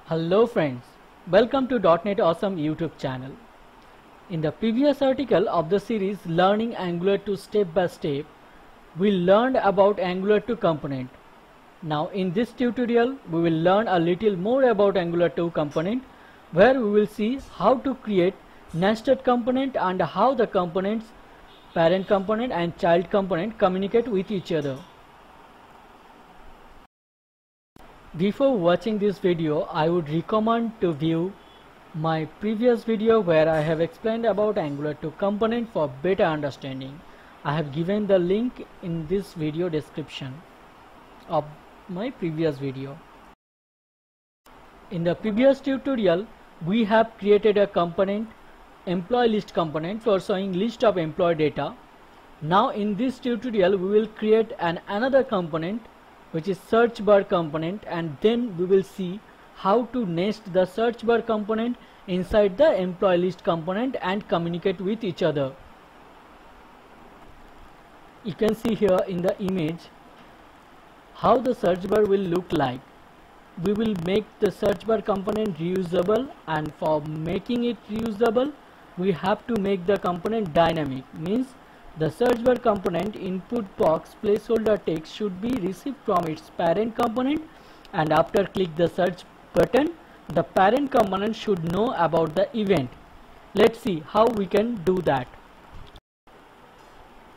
Hello friends, welcome to .NET Awesome YouTube channel. In the previous article of the series Learning Angular 2 Step by Step, we learned about Angular 2 component. Now in this tutorial, we will learn a little more about Angular 2 component, where we will see how to create nested component and how the components, parent component and child component, communicate with each other. Before watching this video, I would recommend to view my previous video where I have explained about Angular 2 component for better understanding. I have given the link in this video description of my previous video. In the previous tutorial, we have created a component, EmployeeList component, for showing list of employee data. Now in this tutorial, we will create another component, which is SearchBar component, and then we will see how to nest the SearchBar component inside the EmployeeList component and communicate with each other. You can see here in the image how the SearchBar will look like. We will make the SearchBar component reusable, and for making it reusable, we have to make the component dynamic. Means the SearchBar component input box placeholder text should be received from its parent component, and after click the search button, the parent component should know about the event. Let's see how we can do that.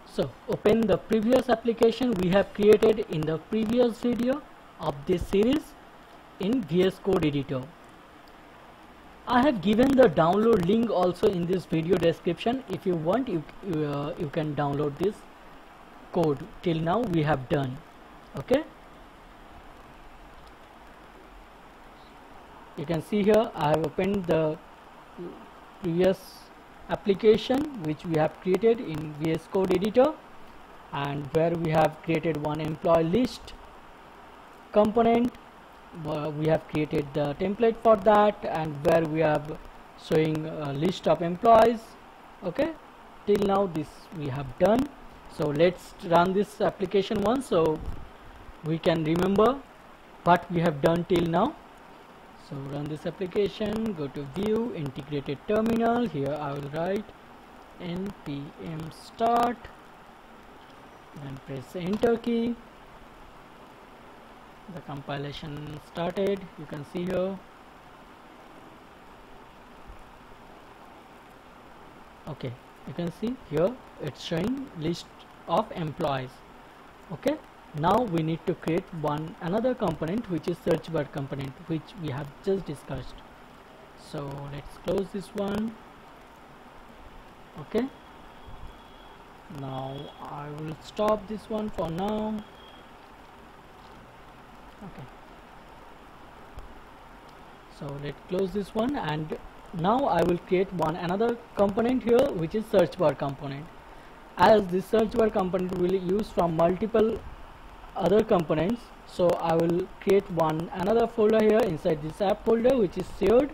So open the previous application we have created in the previous video of this series in VS Code editor. I have given the download link also in this video description. If you want, you can download this code. Till now we have done. Okay, you can see here I have opened the previous application which we have created in VS Code editor, and where we have created one employee list component. We have created the template for that, and where we have showing a list of employees. Okay, till now this we have done. So let's run this application once so we can remember what we have done till now. So run this application, go to view, integrated terminal. Here I will write npm start and press the enter key. The compilation started, you can see here. Okay, you can see here it's showing list of employees. Okay, now we need to create another component, which is SearchBar component, which we have just discussed. So let's close this one. Okay, now I will stop this one for now. Okay, so let's close this one, and now I will create another component here, which is SearchBar component. As this SearchBar component will use from multiple other components, so I will create another folder here inside this app folder, which is shared.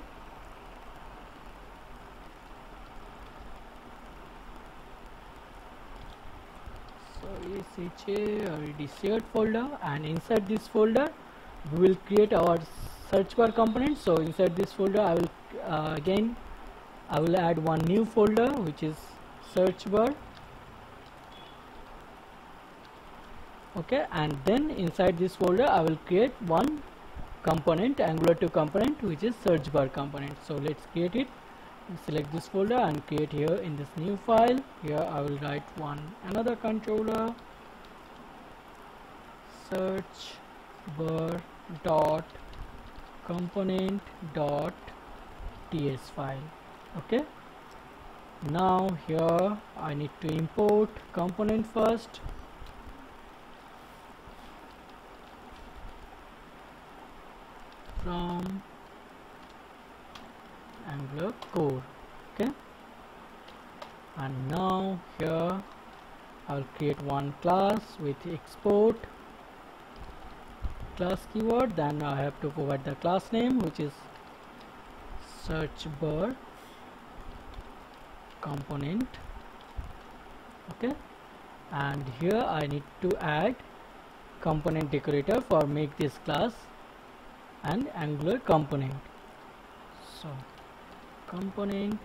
Already shared folder, and inside this folder we will create our SearchBar component. So inside this folder I will add one new folder, which is SearchBar. Okay, and then inside this folder I will create one component, Angular 2 component, which is SearchBar component. So let's create it. Select this folder and create here in this new file. Here I will write another controller, searchbar dot component dot ts file. Okay, now here I need to import component first. From Angular core. Okay, and now here I'll create one class with export class keyword. Then I have to provide the class name, which is SearchBar component. Okay, and here I need to add component decorator for make this class and Angular component. So component,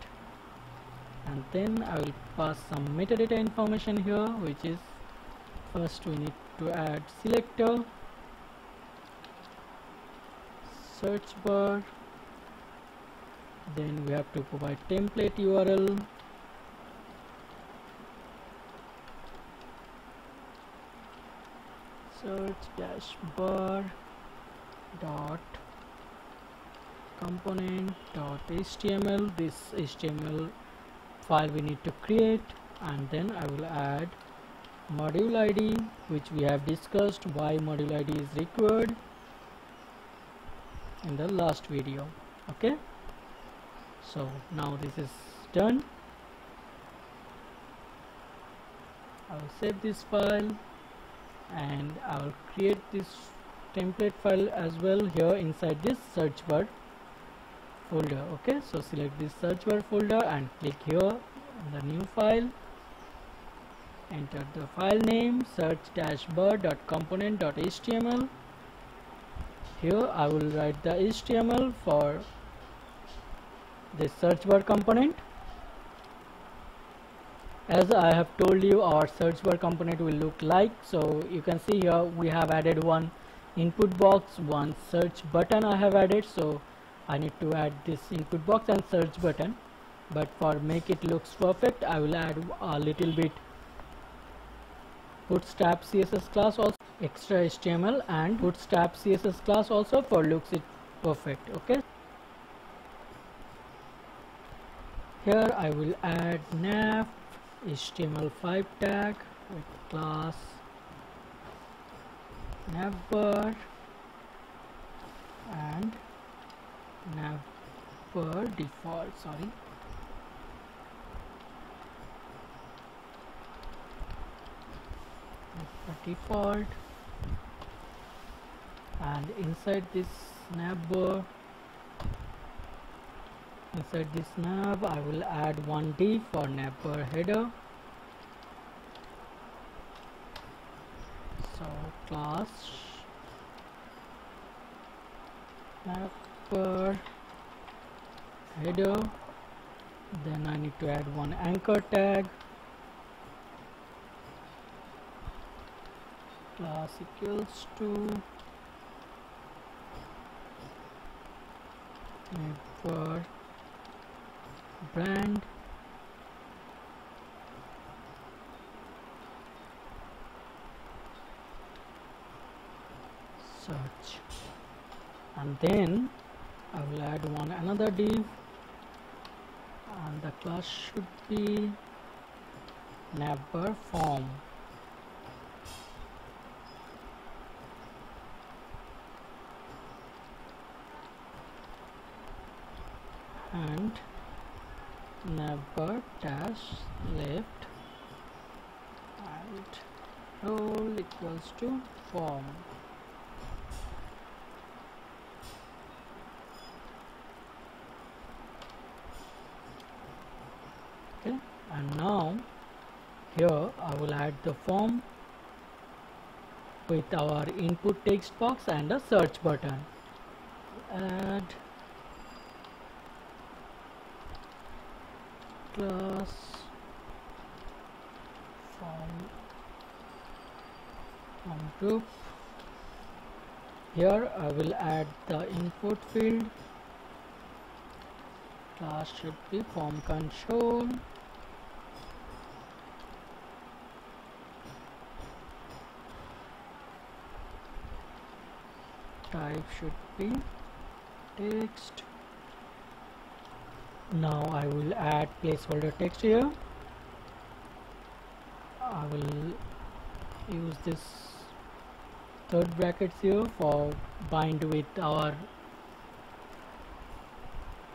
and then I will pass some metadata information here, which is first we need to add selector, search bar, then we have to provide template URL, search-bar dot component dot html. This HTML file we need to create, and then I will add module ID, which we have discussed why module ID is required in the last video. Okay, so now this is done. I will save this file, and I will create this template file as well here inside this search bar folder. Okay, so select this search bar folder and click here on the new file, enter the file name search-bar.component.html. Here I will write the HTML for this search bar component. As I have told you, our search bar component will look like, so you can see here we have added one input box, one search button I have added, so I need to add this input box and search button. But for make it looks perfect, I will add a little bit bootstrap CSS class also, extra HTML and bootstrap CSS class also for looks it perfect. Okay, here I will add nav HTML5 tag with class navbar and navbar default, default, and inside this navbar, inside this nav I will add one div for navbar header. So class navbar header, then I need to add one anchor tag, class equals to navbar brand, search, and then I will add one another div, and the class should be navbar form. And navbar dash left and role equals to form. Okay, and now here I will add the form with our input text box and a search button. Add class form group. Here I will add the input field. Class should be form control. Type should be text. Now I will add placeholder text here. I will use this third brackets here for bind with our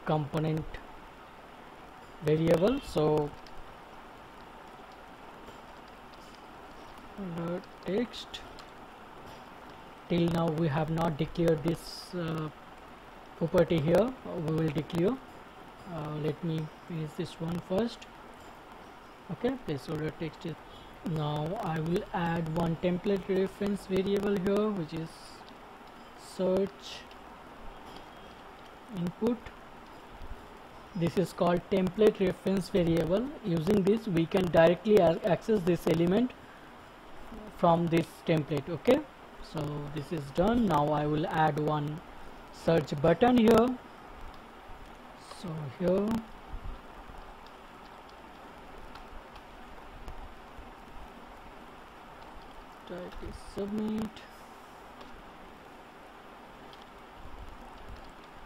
component variable. So text, till now we have not declared this property here. We will declare. Let me finish this one first. Okay, placeholder text is. Now I will add one template reference variable here, which is search input, This is called template reference variable. Using this we can directly access this element from this template. Okay, so this is done. Now I will add one search button here. So here type is submit.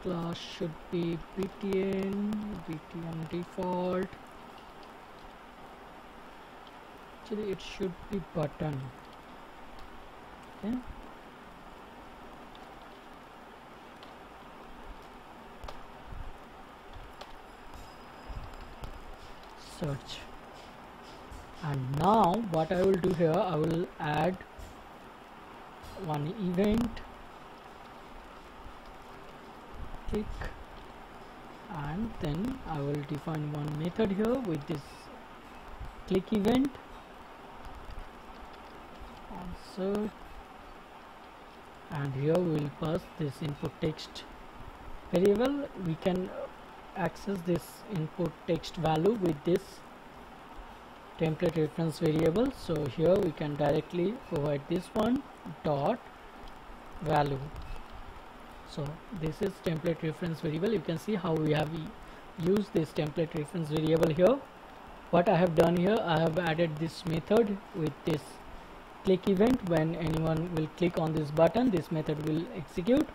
Class should be btn default. Actually it should be button. Okay, search. And now what I will do here, I will add one event, click, and then I will define one method here with this click event on search, and here we will pass this input text variable. We can access this input text value with this template reference variable. So here we can directly provide this one dot value. So this is template reference variable. You can see how we have used this template reference variable here. What I have done here, I have added this method with this click event. When anyone will click on this button, this method will execute.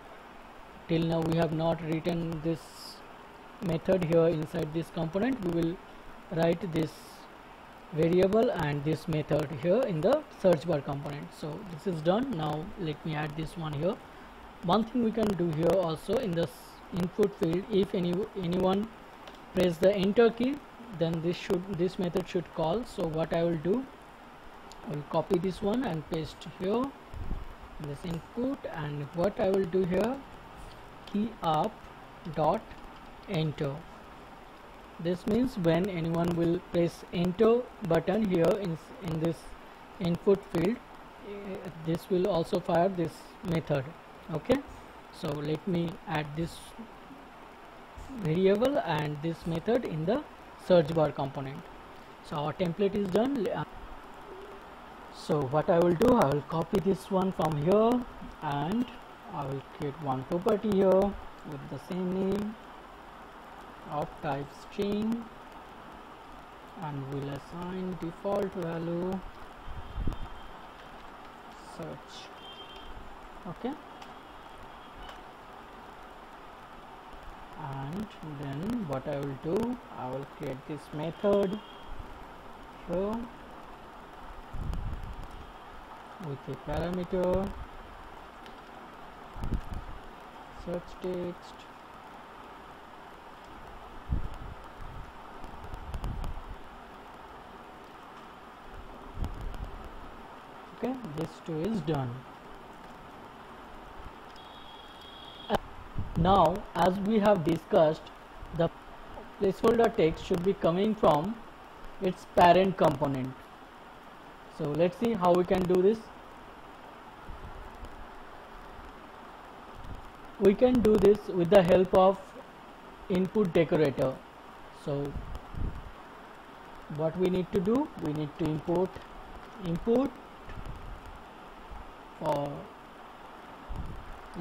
Till now we have not written this method here inside this component. We will write this variable and this method here in the search bar component. So this is done. Now let me add this one here. One thing we can do here also, in this input field, if anyone press the enter key, then this method should call. So what I will do, I will copy this one and paste here in this input, and what I will do here, key up dot enter. This means when anyone will press enter button here in this input field, this will also fire this method. Okay, so let me add this variable and this method in the search bar component. So our template is done. So what I will do, I will copy this one from here and I will create one property here with the same name of type string, and will assign default value search. Okay, and then what I will do, I will create this method here with a parameter search text, okay, this too is done. Now as we have discussed, the placeholder text should be coming from its parent component. So let's see how we can do this. We can do this with the help of input decorator. So what we need to do, we need to import for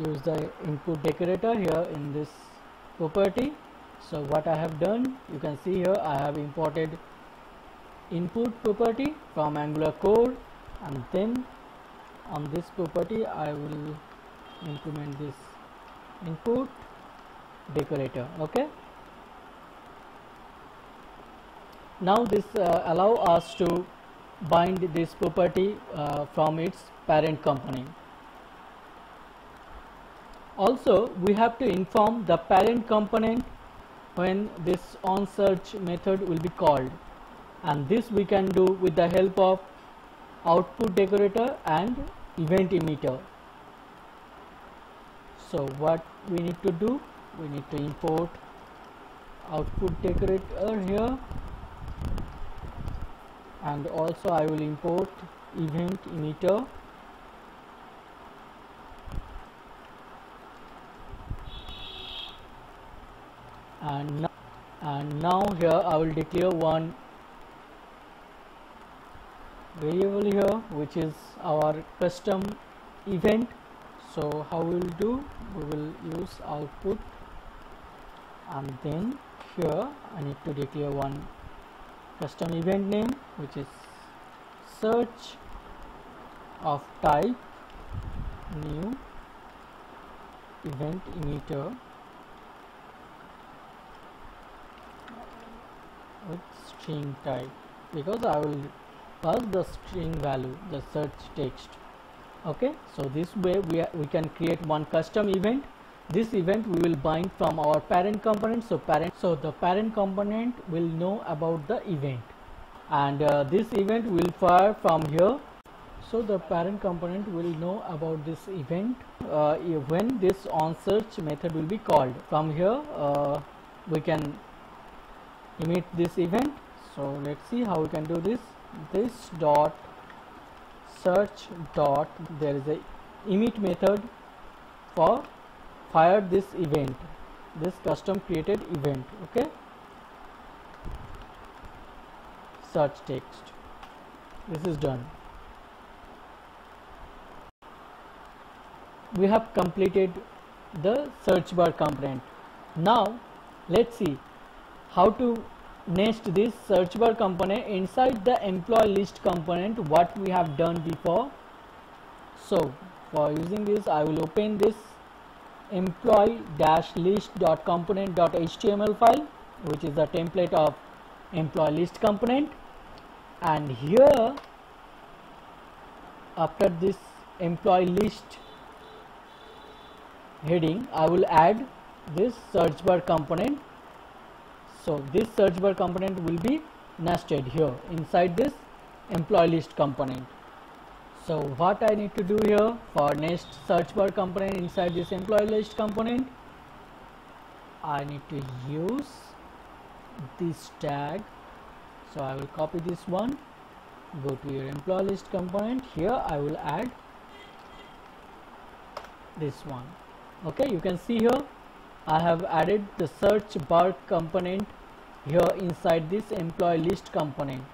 use the input decorator here in this property. So what I have done, you can see here, I have imported input property from Angular core, and then on this property I will implement this input decorator. Okay, now this allow us to bind this property from its parent component. Also we have to inform the parent component when this onSearch method will be called, and this we can do with the help of output decorator and event emitter. So what we need to do, we need to import output decorator here, and also I will import event emitter, and now and now here I will declare one variable here, which is our custom event. So how we will do, we will use output, and then here I need to declare one custom event name, which is search of type new event emitter with string type, because I will pass the string value, the search text. Okay, so this way we can create one custom event. This event we will bind from our parent component. So the parent component will know about the event, and this event will fire from here. So the parent component will know about this event when this onSearch method will be called. From here we can emit this event. So let's see how we can do this. This dot search dot, there is a emit method for fire this event, this custom created event. Okay, search text. This is done. We have completed the SearchBar component. Now let's see how to nest this SearchBar component inside the EmployeeList component, what we have done before. So for using this, I will open this employee-list.component.html file, which is the template of EmployeeList component, and here after this EmployeeList heading I will add this SearchBar component. So this SearchBar component will be nested here inside this EmployeeList component. So what I need to do here for nest SearchBar component inside this EmployeeList component, I need to use this tag. So I will copy this one, go to your EmployeeList component. Here I will add this one. Okay, you can see here I have added the SearchBar component here inside this EmployeeList component,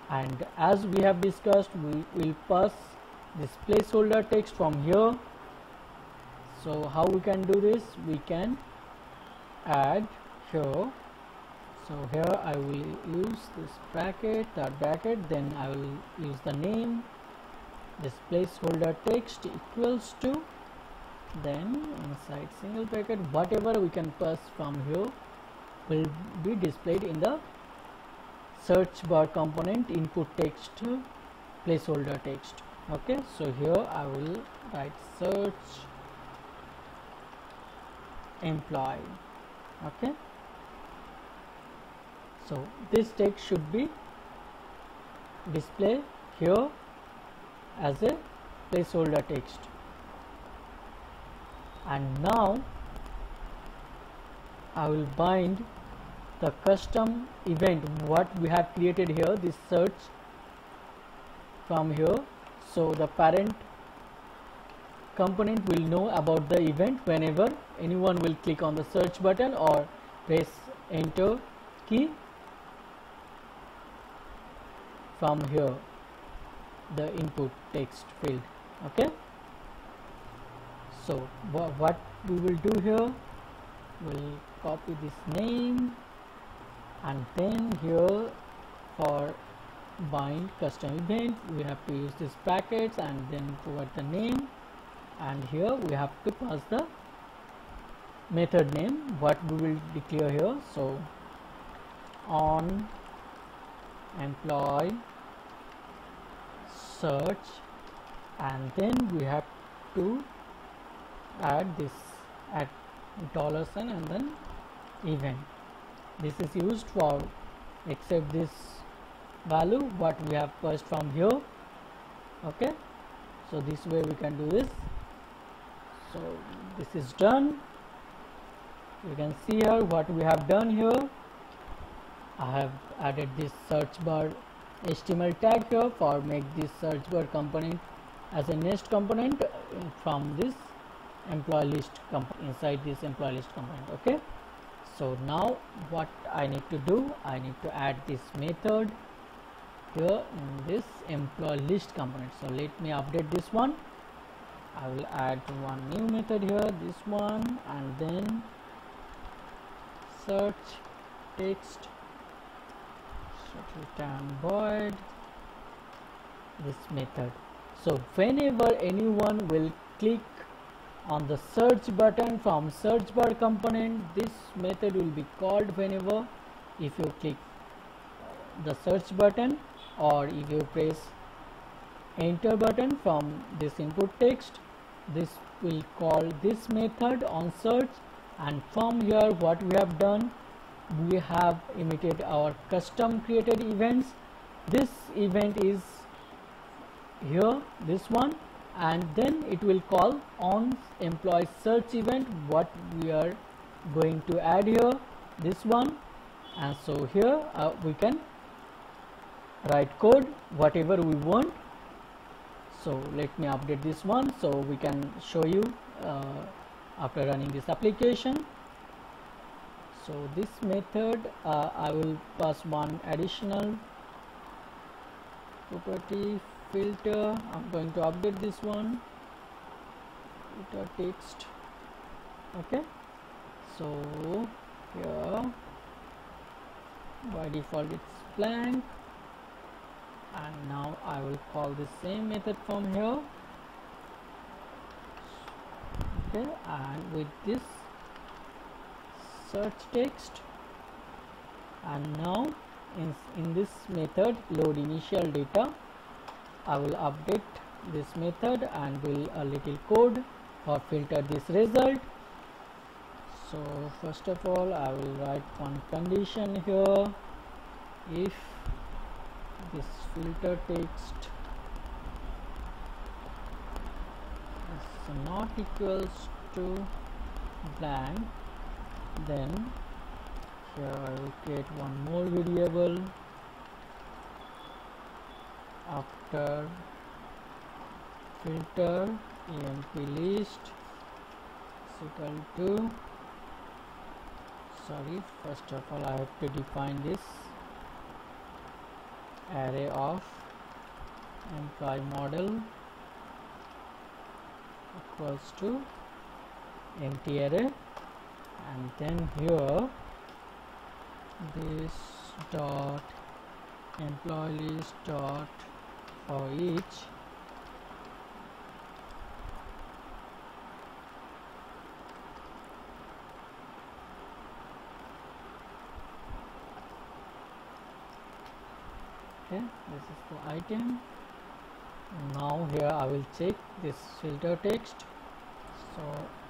and as we have discussed, we will pass this placeholder text from here. So how we can do this, we can add here. So here I will use this bracket, then I will use the name, this placeholder text equals to, then inside single bracket whatever we can pass from here will be displayed in the SearchBar component input text placeholder text. Okay, so here I will write search employee. Okay, so this text should be displayed here as a placeholder text. And now I will bind the custom event what we have created here, this search from here. So the parent component will know about the event whenever anyone will click on the search button or press enter key from here, the input text field. Okay, so what we will do here, we'll copy this name, and then here for bind custom event we have to use this brackets and then provide the name, and here we have to pass the method name what we will declare here. So on employee search, and then we have to add this at $sign and then event. This is used for accept this value what we have passed from here. Okay, so this way we can do this. So this is done. You can see here what we have done here. I have added this SearchBar HTML tag here for make this SearchBar component as a nest component from this EmployeeList inside this EmployeeList component. Okay, So now what I need to do, I need to add this method here in this employee list component. So let me update this one. I will add one new method here, this one, and then search text should return void this method. So whenever anyone will click on the search button from SearchBar component, this method will be called whenever if you click the search button or if you press enter button from this input text, this will call this method on search. And from here what we have done, we have emitted our custom created events. This event is here, this one, and then it will call on employee search event what we are going to add here, this one. And so here we can write code whatever we want. So let me update this one so we can show you after running this application. So this method I will pass one additional property filter. I'm going to update this one, filter text. Okay, so here by default it's blank, and now I will call the same method from here. Okay, and with this search text, and now in this method load initial data, I will update this method and will a little code for filter this result. So first of all I will write one condition here. If this filter text is not equals to blank, then here I will create one more variable after filter EmployeeList is equal to, sorry, first of all I have to define this array of employee model equals to empty array, and then here this dot EmployeeList dot for each okay, this is the item. Now here I will check this filter text. So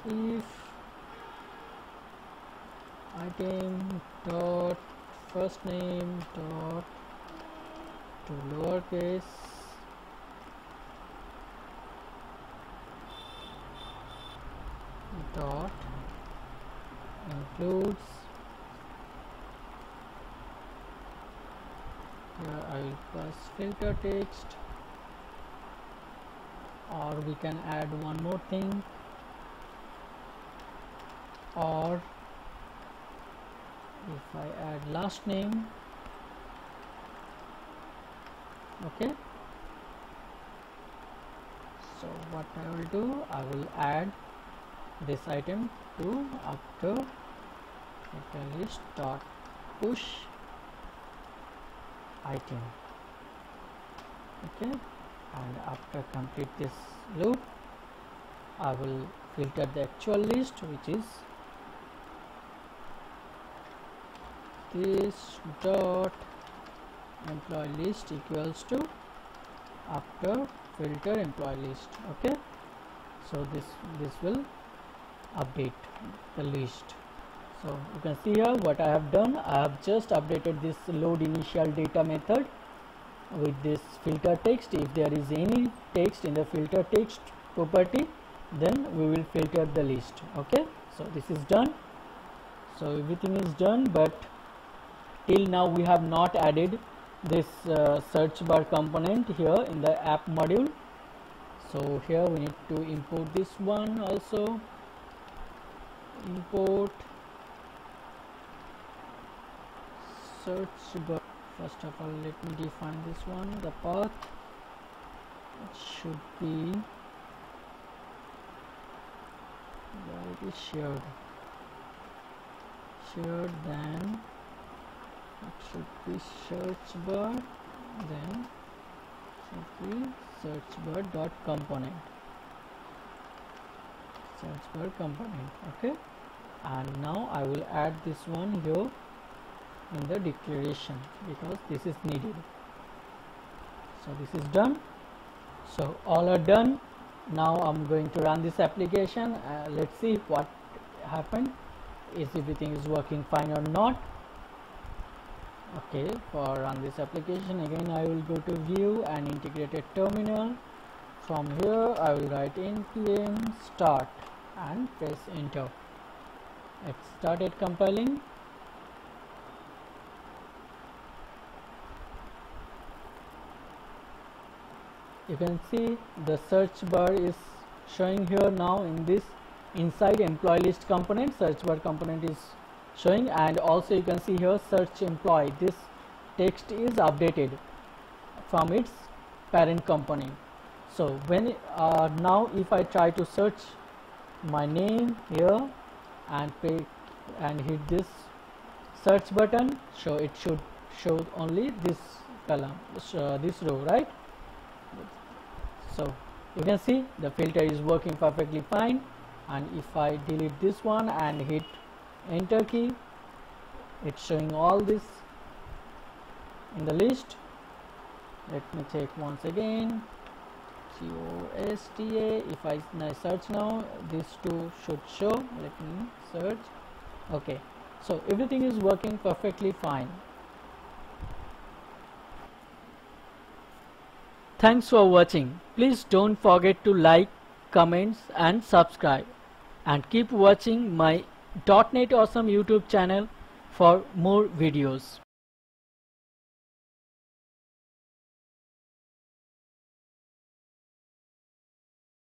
if item dot first name dot to lowercase dot includes, here I will pass filter text, or we can add one more thing, or if I add last name. Okay, so what I will do, I will add this item to after list dot push item. Okay, and after complete this loop I will filter the actual list, which is this dot employee list equals to after filter employee list. Okay, so this will update the list. So you can see here what I have done. I have just updated this load initial data method with this filter text. If there is any text in the filter text property, then we will filter the list. Okay, so this is done. So everything is done, but till now we have not added this search bar component here in the app module. So here we need to import this one also. Import search bar. First of all, let me define this one. The path, it should be where it is shared, then it should be search bar, then should be search bar dot component, search bar component. Okay, and now I will add this one here in the declaration because this is needed. So this is done. So all are done. Now I'm going to run this application. Let's see what happened, is everything is working fine or not. Okay, for run this application again I will go to view and integrated terminal. From here I will write npm start and press enter. It started compiling. You can see the search bar is showing here now in this inside employee list component. Search bar component is showing, and also you can see here search employee. This text is updated from its parent component. So when now if I try to search my name here and hit this search button, so it should show only this column, this row, right? So you can see the filter is working perfectly fine, and if I delete this one and hit enter key, it's showing all this in the list. Let me check once again. GOSTA. If I search now, these two should show. Let me search. Okay, so everything is working perfectly fine. Thanks for watching. Please don't forget to like, comments and subscribe, and keep watching my .NET Awesome YouTube channel for more videos.